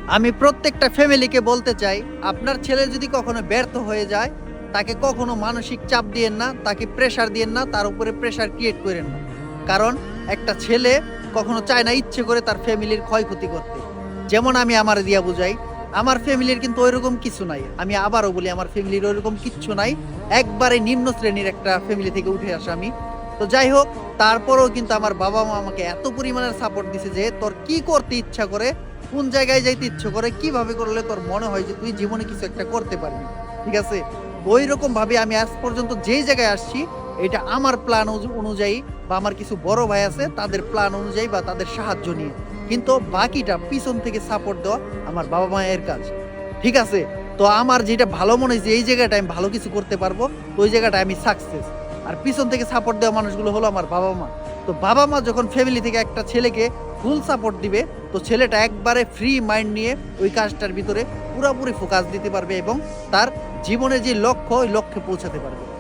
আমি প্রত্যেকটা ফ্যামিলিকে বলতে চাই, আপনার ছেলে যদি কখনো ব্যর্থ হয়ে যায়, তাকে কখনো মানসিক চাপ দিয়েন না, তাকে প্রেশার দিয়েন না, তার উপরে প্রেশার ক্রিয়েট করেন না। কারণ একটা ছেলে কখনো চায় না ইচ্ছে করে তার ফ্যামিলির ক্ষয়ক্ষতি করতে। যেমন আমি আমার দিয়া বুঝাই, আমার ফ্যামিলির কিন্তু ঐরকম কিছু নাই। আমি আবারও বলি আমার ফ্যামিলির ওইরকম কিচ্ছু নাই। একবারে নিম্ন শ্রেণীর একটা ফ্যামিলি থেকে উঠে আসা আমি। তো যাই হোক, তারপরেও কিন্তু আমার বাবা-মা আমাকে এত পরিমাণের সাপোর্ট দিছে যে, "তোর কি করতে ইচ্ছা করে? কোন জায়গায় যাইতে ইচ্ছে করে? কিভাবে করলে তোর মনে হয় যে তুই জীবনে কিছু একটা করতে পারবি?" ঠিক আছে? ঐরকম ভাবে আমি আজ পর্যন্ত যেই জায়গায় আসছি, এটা আমার প্ল্যান অনুযায়ী বা আমার কিছু বড় ভাই আছে তাদের প্ল্যান অনুযায়ী বা তাদের সাহায্য নিয়ে। কিন্তু বাকিটা পিছন থেকে সাপোর্ট দেওয়া আমার বাবা-মায়ের কাজ। ঠিক আছে? তো আমার যেটা ভালো মনে হইছে এই জায়গাটায় আমি ভালো কিছু করতে পারবো, তো ওই জায়গাটায় আমি সাকসেস। আর পিছন থেকে সাপোর্ট দেওয়া মানুষগুলো হলো আমার বাবা-মা। তো বাবা-মা যখন ফ্যামিলি থেকে একটা ছেলেকে ফুল সাপোর্ট দিবে, তো ছেলেটা একবারে ফ্রি মাইন্ড নিয়ে ওই কাজটার ভিতরে পুরাপুরি ফোকাস দিতে পারবে এবং তার জীবনের যে লক্ষ্য, ওই লক্ষ্যে পৌঁছাতে পারবে।